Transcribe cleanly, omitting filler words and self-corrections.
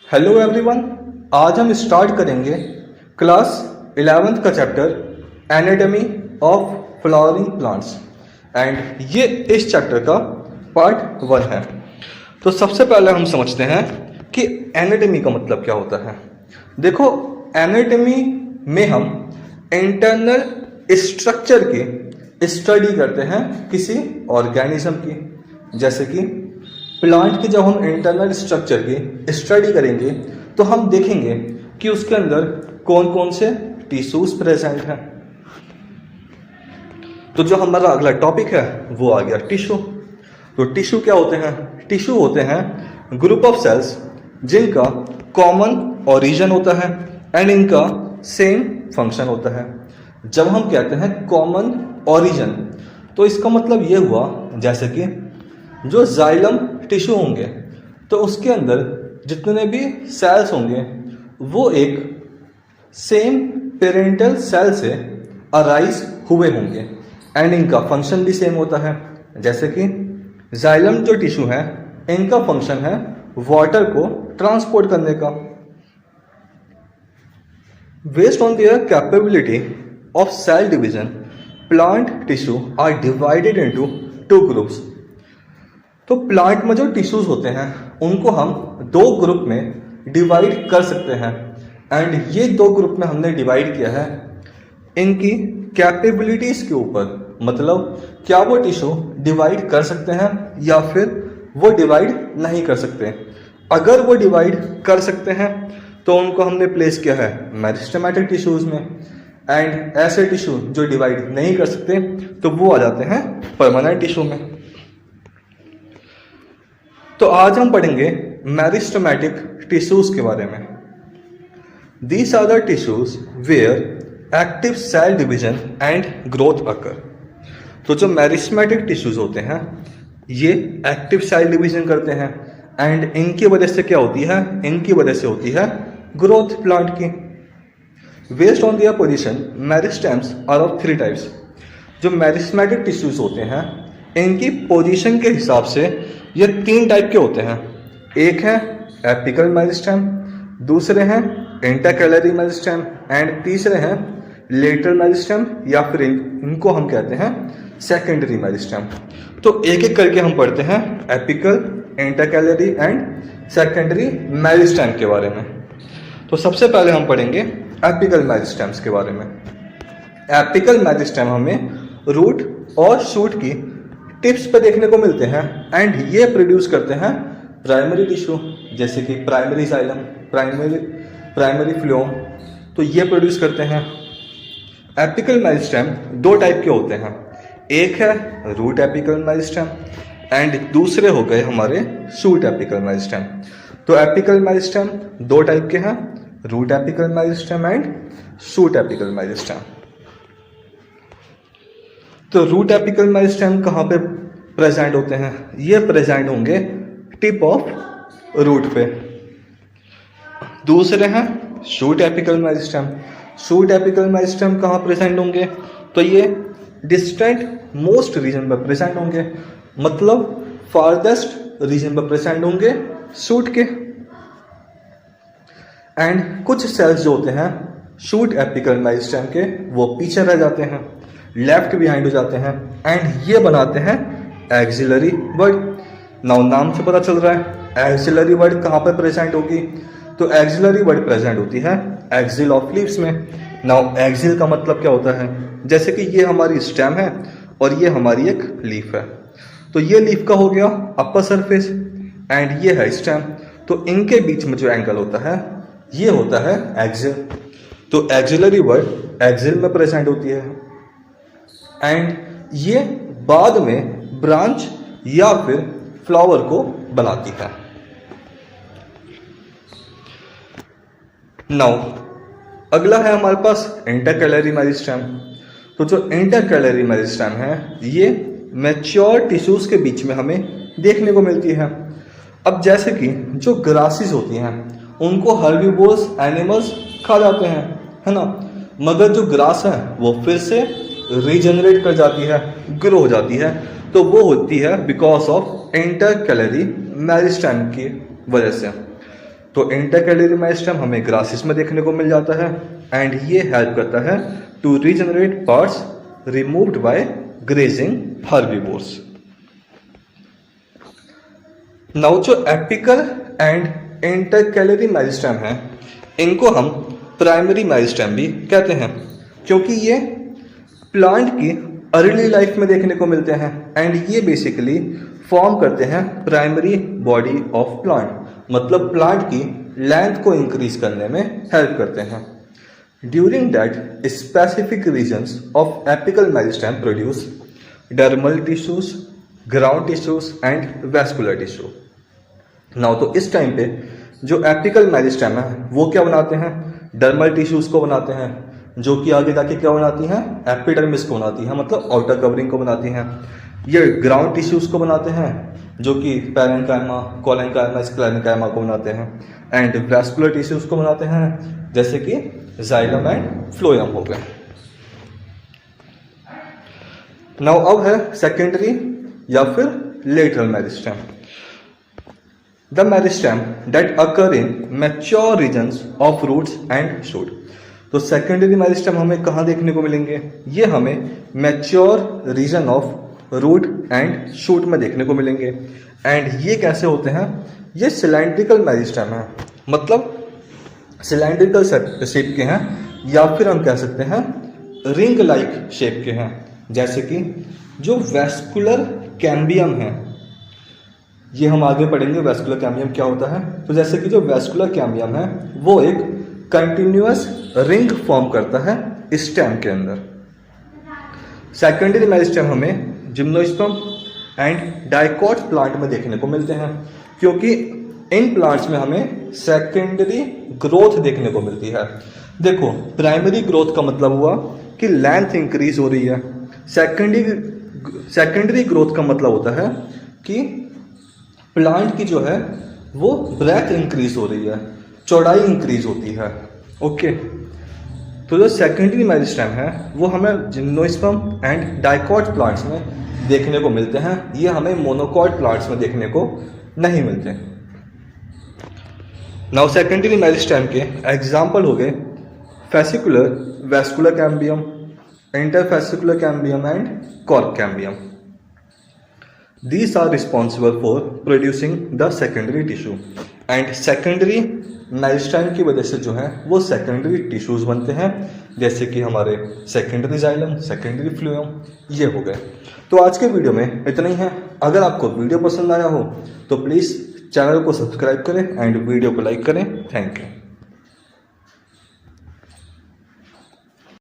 Hello everyone, आज हम start करेंगे क्लास 11th का chapter anatomy of flowering plants and ये इस चैप्टर का पार्ट 1 है। तो सबसे पहले हम समझते हैं कि एनाटॉमी का मतलब क्या होता है। देखो, एनाटॉमी में हम इंटरनल स्ट्रक्चर की स्टडी करते हैं किसी ऑर्गेनिज्म की। जैसे कि प्लांट की जब हम इंटरनल स्ट्रक्चर की स्टडी करेंगे तो हम देखेंगे कि उसके अंदर कौन कौन से टिश्यूज प्रेजेंट हैं। तो जो हमारा अगला टॉपिक है वो आ गया टिश्यू। तो टिश्यू क्या होते हैं? टिश्यू होते हैं ग्रुप ऑफ सेल्स जिनका कॉमन ओरिजिन होता है एंड इनका सेम फंक्शन होता है। जब हम कहते हैं कॉमन ओरिजिन तो इसका मतलब ये हुआ, जैसे कि जो जाइलम टिश्यू होंगे तो उसके अंदर जितने भी सेल्स होंगे वो एक सेम पेरेंटल सेल से अराइज हुए होंगे एंड इनका फंक्शन भी सेम होता है। जैसे कि जाइलम जो टिश्यू है इनका फंक्शन है वाटर को ट्रांसपोर्ट करने का। Based on their capability of cell division, plant tissue are divided into 2 groups. तो प्लांट में जो टिश्यूज होते हैं उनको हम 2 ग्रुप में डिवाइड कर सकते हैं एंड ये 2 ग्रुप में हमने डिवाइड किया है इनकी कैपेबिलिटीज के ऊपर। मतलब क्या वो टिश्यू डिवाइड कर सकते हैं या फिर वो डिवाइड नहीं कर सकते। अगर वो डिवाइड कर सकते हैं तो उनको हमने प्लेस किया है मेरिस्टेमेटिक टिश्यूज में एंड ऐसे टिश्यू जो डिवाइड नहीं कर सकते तो वो आ जाते हैं परमानेंट टिश्यू में। तो आज हम पढ़ेंगे मेरिस्टेमेटिक टिश्यूज के बारे में। These are the tissues where active cell division and growth occur. तो जो मेरिस्टेमेटिक टिश्यूज होते हैं ये एक्टिव सेल डिवीजन करते हैं एंड इनकी वजह से क्या होती है? इनकी वजह से होती है ग्रोथ प्लांट की। Based on their position, meristems are of 3 types. जो मेरिस्टेमेटिक टिश्यूज होते हैं इनकी पोजीशन के हिसाब से ये 3 टाइप के होते हैं। एक है एपिकल मेरिस्टेम, दूसरे हैं इंटरकैलरी मेरिस्टेम एंड तीसरे हैं लेटरल मेरिस्टेम या फिर इनको हम कहते हैं सेकेंडरी मेरिस्टेम। तो एक एक करके हम पढ़ते हैं apical, intercalary and secondary meristem के बारे में। तो सबसे पहले हम पढ़ेंगे एपिकल मेरिस्टेम्स के बारे में। एपिकल मेरिस्टेम हमें रूट और शूट की टिप्स पे देखने को मिलते हैं एंड ये प्रोड्यूस करते हैं प्राइमरी टिश्यू, जैसे कि प्राइमरी जाइलम, प्राइमरी फ्लोएम। तो ये प्रोड्यूस करते हैं। एपिकल मेरिस्टेम 2 टाइप के होते हैं। एक है रूट एपिकल मेरिस्टेम एंड दूसरे हो गए हमारे शूट एपिकल मेरिस्टेम। तो एपिकल मेरिस्टेम 2 टाइप के हैं, root apical meristem and shoot apical meristem. तो रूट एपिकल मेरिस्टेम कहाँ पे प्रेजेंट होते हैं? ये प्रेजेंट होंगे टिप ऑफ रूट पे। दूसरे हैं shoot apical meristem. Shoot apical meristem कहाँ प्रेजेंट होंगे? तो ये डिस्टेंट मोस्ट रीजन पर प्रेजेंट होंगे, मतलब फारदेस्ट रीजन पर प्रेजेंट होंगे शूट के। एंड कुछ सेल्स जो होते हैं शूट एपिकल मेरिस्टेम के वो पीछे रह जाते हैं, लेफ्ट बिहाइंड हो जाते हैं एंड ये बनाते हैं एक्सिलरी बड। नाम से पता चल रहा है एक्सिलरी बड कहाँ पर प्रेजेंट होगी? तो एक्सिलरी बड प्रेजेंट होती है एक्सिल ऑफ लीव्स में। नाउ एक्सिल का मतलब क्या होता है? जैसे कि ये हमारी स्टेम है और ये हमारी एक लीफ है। तो ये लीफ का हो गया अपर सरफेस एंड ये है स्टेम। तो इनके बीच में जो एंगल होता है ये होता है एक्सिल। तो एक्सिलरी बड एक्सिल में प्रेजेंट होती है एंड ये बाद में ब्रांच या फिर फ्लावर को बनाती है। नाउ अगला है हमारे पास इंटरकैलरी मेरिस्टेम। तो जो इंटरकैलरी मेरिस्टेम है ये मैच्योर टिश्यूज के बीच में हमें देखने को मिलती है। अब जैसे कि जो ग्रासेस होती हैं उनको हर्बीवोरस एनिमल्स खा जाते हैं, है ना, मगर जो ग्रास है वो फिर से रीजनरेट कर जाती है, ग्रो हो जाती है। तो वो होती है बिकॉज ऑफ इंटरकैलरी मेरिस्टेम की वजह से। तो इंटरकैलरी मेरिस्टेम हमें ग्रासेस में देखने को मिल जाता है एंड ये हेल्प करता है to regenerate parts removed by grazing herbivores. Now जो एपिकल एंड इंटरकैलरी मेरिस्टेम है, इनको हम प्राइमरी मेरिस्टेम भी कहते हैं, क्योंकि ये प्लांट की अर्ली लाइफ में देखने को मिलते हैं एंड ये बेसिकली फॉर्म करते हैं प्राइमरी बॉडी ऑफ प्लांट, मतलब प्लांट की लेंथ को इंक्रीज करने में हेल्प करते हैं। During that specific regions of apical meristem produce dermal tissues, ground tissues and vascular tissue. Now तो इस टाइम पे जो एपिकल मेरिस्टेम है वो क्या बनाते हैं, डर्मल टिश्यूज को बनाते हैं, जो कि आगे जाके क्या बनाती हैं, एपिडर्मिस को बनाती हैं, मतलब आउटर कवरिंग को बनाती हैं। ये ग्राउंड टिश्यूज को बनाते हैं, जो कि पैरेन्काइमा, कोलेन्काइमा, स्क्लेरेन्काइमा को बनाते हैं, एंड वेस्कुलर टिश्यूज को बनाते हैं, जैसे कि जाइलम एंड फ्लोएम हो गए। नाउ अब है सेकेंडरी या फिर lateral meristem, the meristem that occur in mature regions of roots and shoot. तो सेकेंडरी मेरिस्टेम हमें कहाँ देखने को मिलेंगे, ये हमें mature region of root and shoot में देखने को मिलेंगे। एंड ये कैसे होते हैं, ये सिलेंड्रिकल मेरिस्टेम है, मतलब सिलेंड्रिकल शेप के हैं, या फिर हम कह सकते हैं रिंग लाइक शेप के हैं। जैसे कि जो वेस्कुलर कैम्बियम है, ये हम आगे पढ़ेंगे वेस्कुलर कैम्बियम क्या होता है। तो जैसे कि जो वेस्कुलर कैम्बियम है वो एक कंटिन्यूअस रिंग फॉर्म करता है स्टेम के अंदर। सेकेंडरी मेरिस्टेम हमें जिम्नोस्पर्म एंड डाइकोट प्लांट में देखने को मिलते हैं, क्योंकि इन प्लांट्स में हमें सेकेंडरी ग्रोथ देखने को मिलती है। देखो, प्राइमरी ग्रोथ का मतलब हुआ कि लेंथ इंक्रीज हो रही है, सेकेंडरी ग्रोथ का मतलब होता है कि प्लांट की जो है वो ब्रेथ इंक्रीज हो रही है, चौड़ाई इंक्रीज होती है। ओके, तो जो सेकेंडरी मेरिस्टेम है वो हमें जिम्नोस्पर्म एंड डाइकोट प्लांट्स में देखने को मिलते हैं, ये हमें मोनोकोट प्लांट्स में देखने को नहीं मिलते। नाउ सेकेंडरी मेरिस्टेम के एग्जाम्पल हो गए fascicular, vascular cambium, interfascicular cambium and cork cambium. These are responsible for producing the secondary tissue and secondary meristem की वजह से जो है वो सेकेंडरी टिश्यूज बनते हैं, जैसे कि हमारे सेकेंडरी जाइलम, सेकेंडरी फ्लूएम, ये हो गए। तो आज के वीडियो में इतना ही है। अगर आपको वीडियो पसंद आया हो तो प्लीज़ चैनल को सब्सक्राइब करें एंड वीडियो को लाइक करें। Thank you.